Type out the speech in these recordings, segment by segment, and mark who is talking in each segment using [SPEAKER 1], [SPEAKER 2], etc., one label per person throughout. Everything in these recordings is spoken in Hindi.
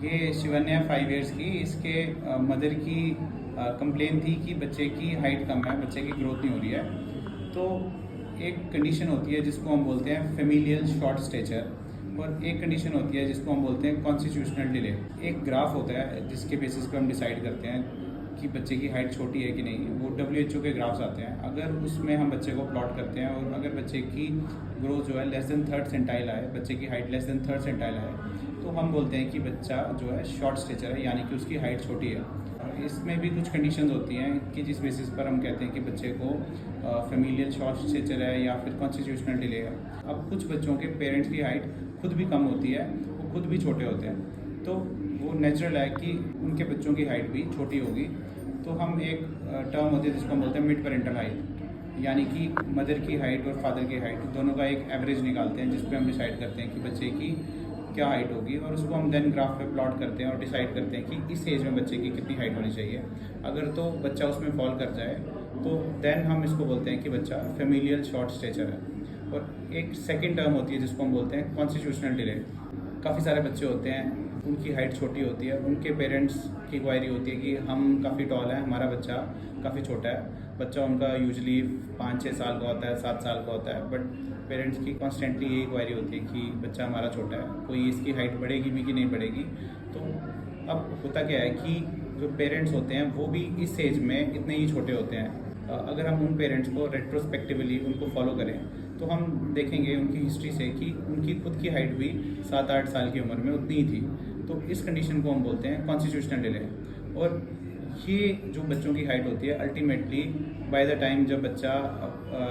[SPEAKER 1] ये शिवन्या 5 इयर्स की, इसके मदर की कंप्लेन थी कि बच्चे की हाइट कम है, बच्चे की ग्रोथ नहीं हो रही है। तो एक कंडीशन होती है जिसको हम बोलते हैं फेमिलियल शॉर्ट स्टेचर, और एक कंडीशन होती है जिसको हम बोलते हैं कॉन्स्टिट्यूशनल डिले। एक ग्राफ होता है जिसके बेसिस पे हम डिसाइड करते हैं कि बच्चे की हाइट छोटी है कि नहीं। वो WHO के ग्राफ्स आते हैं। अगर उसमें हम बच्चे को प्लॉट करते हैं और अगर बच्चे की ग्रोथ जो है लेस देन 3rd सेंटाइल आए, बच्चे की height less than 3rd centile आए, तो हम बोलते हैं कि बच्चा जो है शॉर्ट स्टेचर है, यानी कि उसकी हाइट छोटी है। इसमें भी कुछ कंडीशंस होती हैं कि जिस बेसिस पर हम कहते हैं कि बच्चे को फेमिलियल शॉर्ट स्टेचर है या फिर कॉन्स्टिट्यूशनल डिले है। अब कुछ बच्चों के पेरेंट्स की हाइट खुद भी कम होती है, वो खुद भी छोटे होते हैं, तो वो नेचुरल है कि उनके बच्चों की हाइट भी छोटी होगी। तो हम एक टर्म होती है जिसको हम बोलते हैं मिड पेरेंटल हाइट, यानी कि मदर की हाइट और फादर की हाइट दोनों का एक एवरेज निकालते हैं, जिस पे हम डिसाइड करते हैं कि बच्चे की क्या हाइट होगी, और उसको हम देन ग्राफ पे प्लॉट करते हैं और डिसाइड करते हैं कि इस एज में बच्चे की कितनी हाइट होनी चाहिए। अगर तो बच्चा उसमें फॉल कर जाए तो देन हम इसको बोलते हैं कि बच्चा फेमिलियल शॉर्ट स्टेचर है। और एक सेकेंड टर्म होती है जिसको हम बोलते हैं कॉन्स्टिट्यूशनल डिले। काफ़ी सारे बच्चे होते हैं, उनकी हाइट छोटी होती है, उनके पेरेंट्स की क्वायरी होती है कि हम काफ़ी टॉल हैं, हमारा बच्चा काफ़ी छोटा है। बच्चा उनका यूजुअली 5-6 साल का होता है, 7 साल का होता है, बट पेरेंट्स की कॉन्स्टेंटली यही क्वायरी होती है कि बच्चा हमारा छोटा है, कोई इसकी हाइट बढ़ेगी भी कि नहीं बढ़ेगी। तो अब होता क्या है कि जो पेरेंट्स होते हैं वो भी इस एज में इतने ही छोटे होते हैं। अगर हम उन पेरेंट्स को रेट्रोस्पेक्टिवली उनको फॉलो करें तो हम देखेंगे उनकी हिस्ट्री से कि उनकी खुद की हाइट भी 7-8 साल की उम्र में उतनी ही थी। तो इस कंडीशन को हम बोलते हैं कॉन्स्टिट्यूशनल डिले। और ये जो बच्चों की हाइट होती है अल्टीमेटली बाय द टाइम जब बच्चा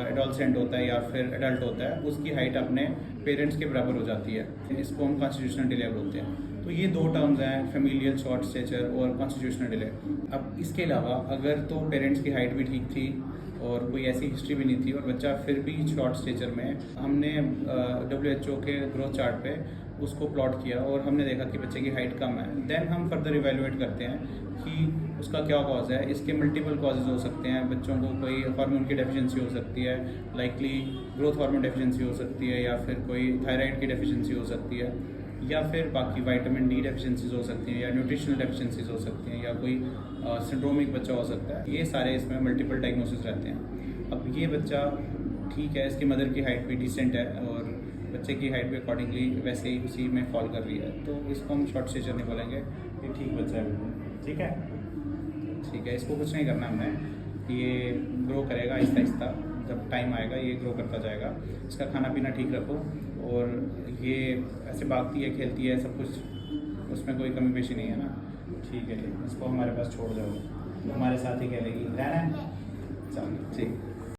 [SPEAKER 1] एडोलसेंट होता है या फिर एडल्ट होता है, उसकी हाइट अपने पेरेंट्स के बराबर हो जाती है। इसको हम कॉन्स्टिट्यूशनल डिले बोलते हैं। तो ये दो टर्म्स हैं, फेमिलियल शॉर्ट स्टेचर और कॉन्स्टिट्यूशनल डिले। अब इसके अलावा अगर तो पेरेंट्स की हाइट भी ठीक थी और कोई ऐसी हिस्ट्री भी नहीं थी और बच्चा फिर भी शॉर्ट स्टेचर में, हमने WHO के ग्रोथ चार्ट पे उसको प्लॉट किया और हमने देखा कि बच्चे की हाइट कम है, देन हम फर्दर इवेलुएट करते हैं कि उसका क्या कॉज है। इसके मल्टीपल कॉजेज हो सकते हैं। बच्चों को कोई हार्मोन की डेफिशिएंसी हो सकती है, लाइकली ग्रोथ हार्मोन डेफिशिएंसी हो सकती है, या फिर कोई थायराइड की डेफिशिएंसी हो सकती है, या फिर बाकी विटामिन D डेफिशिएंसीज हो सकती हैं, या न्यूट्रिशनल डेफिशिएंसीज हो सकती हैं, या कोई सिंड्रोमिक बच्चा हो सकता है। ये सारे इसमें मल्टीपल डायग्नोसिस रहते हैं। अब ये बच्चा ठीक है, इसकी मदर की हाइट भी डिसेंट है और बच्चे की हाइट भी अकॉर्डिंगली वैसे ही उसी में फॉल कर रही है, तो इसको हम शॉर्ट स्टेचर नहीं बोलेंगे, ये ठीक बच्चा है बिल्कुल। ठीक है, ठीक है, इसको कुछ नहीं करना हमने, ये ग्रो करेगा आहिस्ता आहिस्ता, जब टाइम आएगा ये ग्रो करता जाएगा। इसका खाना पीना ठीक रखो, और ये ऐसे भागती है, खेलती है, सब कुछ, उसमें कोई कमी पेशी नहीं है ना। ठीक है, इसको हमारे पास छोड़ दो, हमारे साथ ही खेलेगी, रहना है, चलो ठीक।